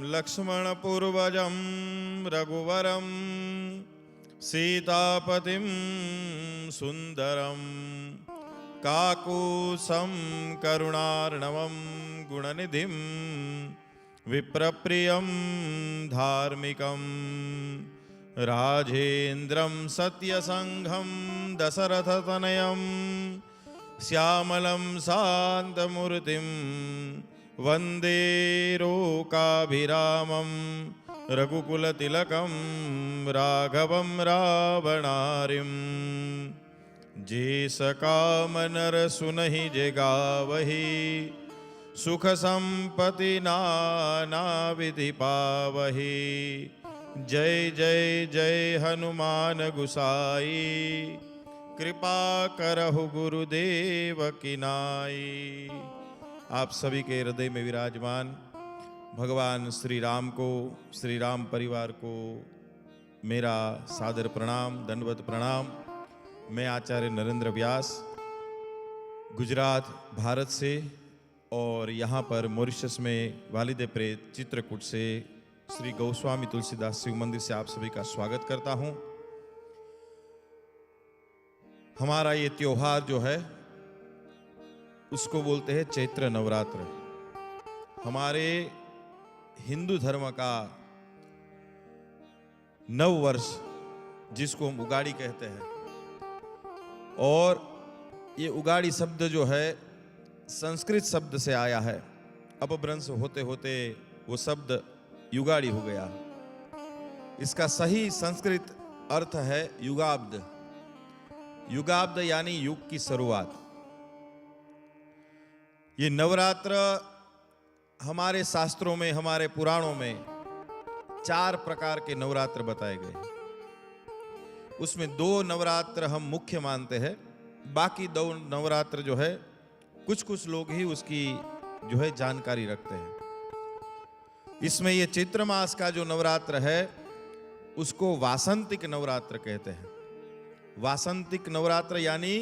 लक्ष्मणपूर्वजं रघुवरं सीतापतिं सुन्दरं काकुत्स्थं करुणार्णवं गुणनिधिं विप्रप्रियं धार्मिकं राजेन्द्रं सत्यसंघं दशरथतनयं श्यामलं शान्तमूर्तिं वन्दे लोकाभिरामं रघुकुलतिलकं राघवं रावणारिं जेसकामनरसुनहि जगावहि सुख संपत्ति नाना विधि पावहि। जय जय जय हनुमान गुसाई कृपा करहु गुरुदेव की नाई। आप सभी के हृदय में विराजमान भगवान श्री राम को, श्री राम परिवार को मेरा सादर प्रणाम, दंडवत प्रणाम। मैं आचार्य नरेंद्र व्यास गुजरात भारत से और यहाँ पर मॉरिशस में वालिद प्रेत चित्रकूट से श्री गोस्वामी तुलसीदास शिव मंदिर से आप सभी का स्वागत करता हूँ। हमारा ये त्योहार जो है उसको बोलते हैं चैत्र नवरात्र। हमारे हिंदू धर्म का नव वर्ष जिसको हम उगाड़ी कहते हैं, और ये उगाड़ी शब्द जो है संस्कृत शब्द से आया है। अपभ्रंश होते होते वो शब्द युगाड़ी हो गया। इसका सही संस्कृत अर्थ है युगाब्द। युगाब्द यानी युग की शुरुआत। ये नवरात्र हमारे शास्त्रों में, हमारे पुराणों में 4 प्रकार के नवरात्र बताए गए। उसमें 2 नवरात्र हम मुख्य मानते हैं, बाकी 2 नवरात्र जो है कुछ कुछ लोग ही उसकी जो है जानकारी रखते हैं। इसमें ये चैत्र मास का जो नवरात्र है उसको वासंतिक नवरात्र कहते हैं। वासंतिक नवरात्र यानी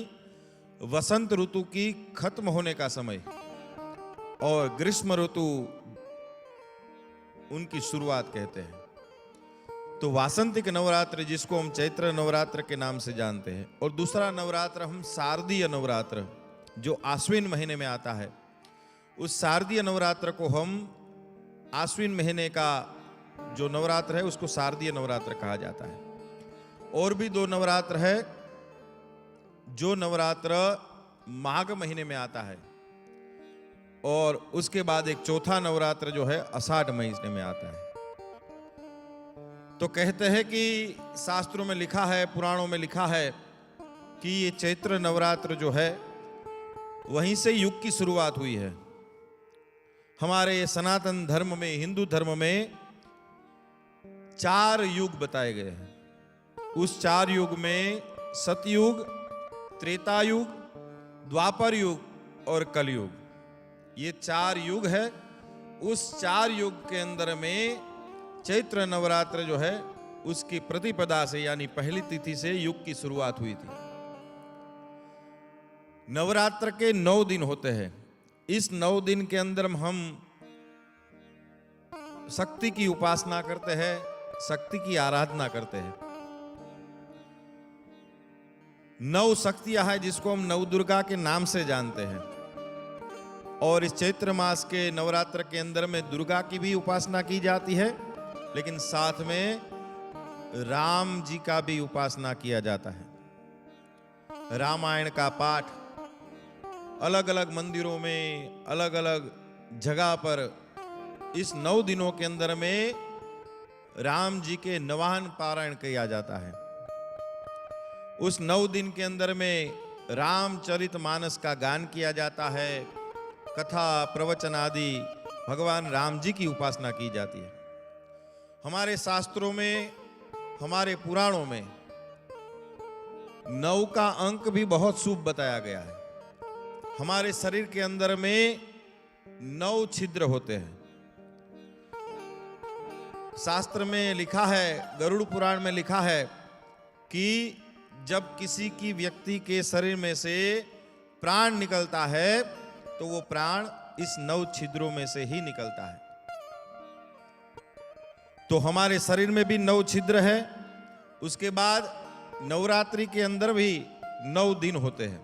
वसंत ऋतु की खत्म होने का समय और ग्रीष्म ऋतु उनकी शुरुआत कहते हैं। तो वासंतिक नवरात्र जिसको हम चैत्र नवरात्र के नाम से जानते हैं, और दूसरा नवरात्र हम शारदीय नवरात्र जो आश्विन महीने में आता है, उस शारदीय नवरात्र को हम आश्विन महीने का जो नवरात्र है उसको शारदीय नवरात्र कहा जाता है। और भी 2 नवरात्र है जो नवरात्र माघ महीने में आता है, और उसके बाद एक चौथा नवरात्र जो है आषाढ़ महीने में आता है। तो कहते हैं कि शास्त्रों में लिखा है, पुराणों में लिखा है कि ये चैत्र नवरात्र जो है वहीं से युग की शुरुआत हुई है। हमारे सनातन धर्म में, हिंदू धर्म में 4 युग बताए गए हैं। उस 4 युग में सतयुग, त्रेता युग, द्वापर युग और कलयुग, ये 4 युग है। उस 4 युग के अंदर में चैत्र नवरात्र जो है उसकी प्रतिपदा से यानी पहली तिथि से युग की शुरुआत हुई थी। नवरात्र के 9 दिन होते हैं। इस 9 दिन के अंदर हम शक्ति की उपासना करते हैं, शक्ति की आराधना करते हैं। 9 शक्तियां हैं जिसको हम नवदुर्गा के नाम से जानते हैं। और इस चैत्र मास के नवरात्र के अंदर में दुर्गा की भी उपासना की जाती है, लेकिन साथ में राम जी का भी उपासना किया जाता है। रामायण का पाठ अलग अलग मंदिरों में, अलग अलग जगह पर इस 9 दिनों के अंदर में राम जी के नवाहन पारायण किया जाता है। उस 9 दिन के अंदर में रामचरितमानस का गान किया जाता है, कथा प्रवचन आदि भगवान राम जी की उपासना की जाती है। हमारे शास्त्रों में, हमारे पुराणों में 9 का अंक भी बहुत शुभ बताया गया है। हमारे शरीर के अंदर में 9 छिद्र होते हैं। शास्त्र में लिखा है, गरुड़ पुराण में लिखा है कि जब किसी की व्यक्ति के शरीर में से प्राण निकलता है तो वो प्राण इस 9 छिद्रों में से ही निकलता है। तो हमारे शरीर में भी 9 छिद्र है। उसके बाद नवरात्रि के अंदर भी 9 दिन होते हैं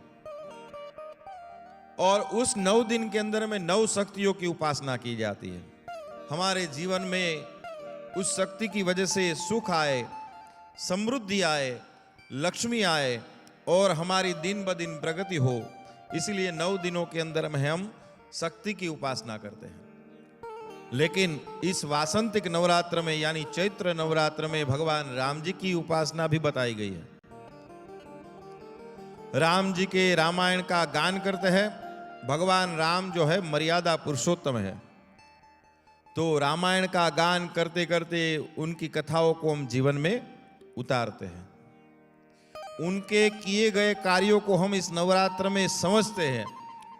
और उस 9 दिन के अंदर में 9 शक्तियों की उपासना की जाती है। हमारे जीवन में उस शक्ति की वजह से सुख आए, समृद्धि आए, लक्ष्मी आए और हमारी दिन ब दिन प्रगति हो, इसलिए 9 दिनों के अंदर में हम शक्ति की उपासना करते हैं। लेकिन इस वासंतिक नवरात्र में यानी चैत्र नवरात्र में भगवान राम जी की उपासना भी बताई गई है। राम जी के रामायण का गान करते हैं। भगवान राम जो है मर्यादा पुरुषोत्तम है, तो रामायण का गान करते करते उनकी कथाओं को हम जीवन में उतारते हैं। उनके किए गए कार्यों को हम इस नवरात्र में समझते हैं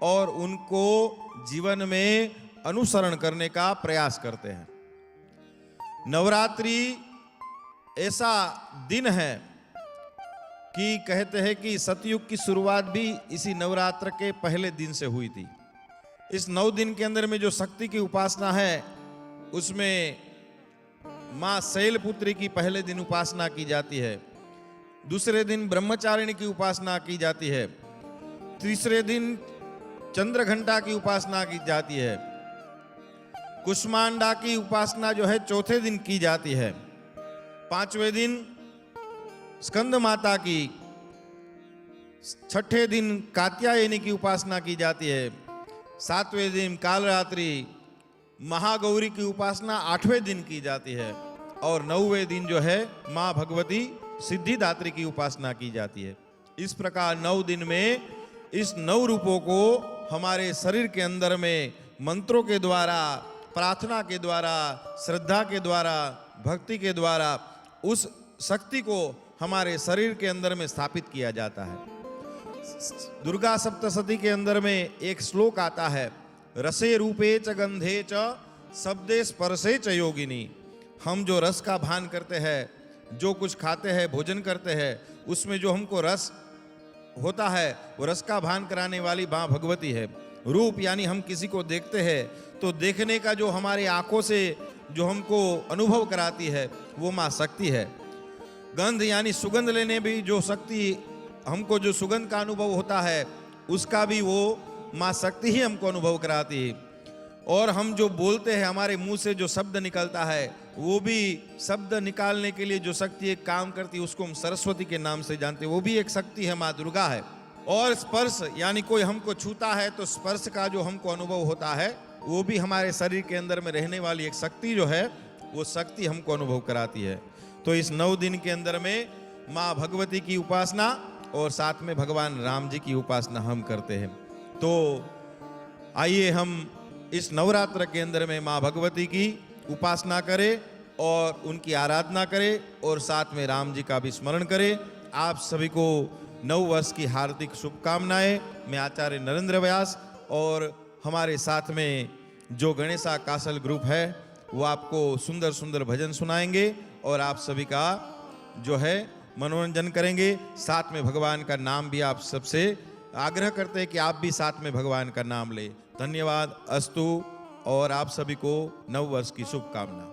और उनको जीवन में अनुसरण करने का प्रयास करते हैं। नवरात्रि ऐसा दिन है कि कहते हैं कि सतयुग की शुरुआत भी इसी नवरात्र के पहले दिन से हुई थी। इस 9 दिन के अंदर में जो शक्ति की उपासना है उसमें मां शैलपुत्री की पहले दिन उपासना की जाती है, दूसरे दिन ब्रह्मचारिणी की उपासना की जाती है, तीसरे दिन चंद्रघंटा की उपासना की जाती है, कुष्मांडा की उपासना जो है चौथे दिन की जाती है, 5वें दिन स्कंद माता की, 6ठे दिन कात्यायनी की उपासना की जाती है, 7वें दिन कालरात्रि महागौरी की उपासना 8वें दिन की जाती है और 9वें दिन जो है मां भगवती सिद्धिदात्री की उपासना की जाती है। इस प्रकार 9 दिन में इस 9 रूपों को हमारे शरीर के अंदर में मंत्रों के द्वारा, प्रार्थना के द्वारा, श्रद्धा के द्वारा, भक्ति के द्वारा उस शक्ति को हमारे शरीर के अंदर में स्थापित किया जाता है। दुर्गा सप्तशती के अंदर में एक श्लोक आता है, रसे रूपे च गंधे च शब्दे स्पर्शे च योगिनी। हम जो रस का भान करते हैं, जो कुछ खाते हैं, भोजन करते हैं, उसमें जो हमको रस होता है वो रस का भान कराने वाली मां भगवती है। रूप यानी हम किसी को देखते हैं तो देखने का जो हमारे आंखों से जो हमको अनुभव कराती है वो मां शक्ति है। गंध यानी सुगंध लेने भी जो शक्ति हमको जो सुगंध का अनुभव होता है उसका भी वो मां शक्ति ही हमको अनुभव कराती है। और हम जो बोलते हैं, हमारे मुंह से जो शब्द निकलता है वो भी शब्द निकालने के लिए जो शक्ति एक काम करती है उसको हम सरस्वती के नाम से जानते हैं, वो भी एक शक्ति है, मां दुर्गा है। और स्पर्श यानी कोई हमको छूता है तो स्पर्श का जो हमको अनुभव होता है वो भी हमारे शरीर के अंदर में रहने वाली एक शक्ति जो है वो शक्ति हमको अनुभव कराती है। तो इस 9 दिन के अंदर में मां भगवती की उपासना और साथ में भगवान राम जी की उपासना हम करते हैं। तो आइए हम इस नवरात्र के अंदर में मां भगवती की उपासना करें और उनकी आराधना करें और साथ में राम जी का भी स्मरण करें। आप सभी को नव वर्ष की हार्दिक शुभकामनाएं। मैं आचार्य नरेंद्र व्यास और हमारे साथ में जो गणेशा कासल ग्रुप है वो आपको सुंदर सुंदर भजन सुनाएंगे और आप सभी का जो है मनोरंजन करेंगे। साथ में भगवान का नाम भी आप सबसे आग्रह करते हैं कि आप भी साथ में भगवान का नाम लें। धन्यवाद, अस्तु और आप सभी को नव वर्ष की शुभकामना।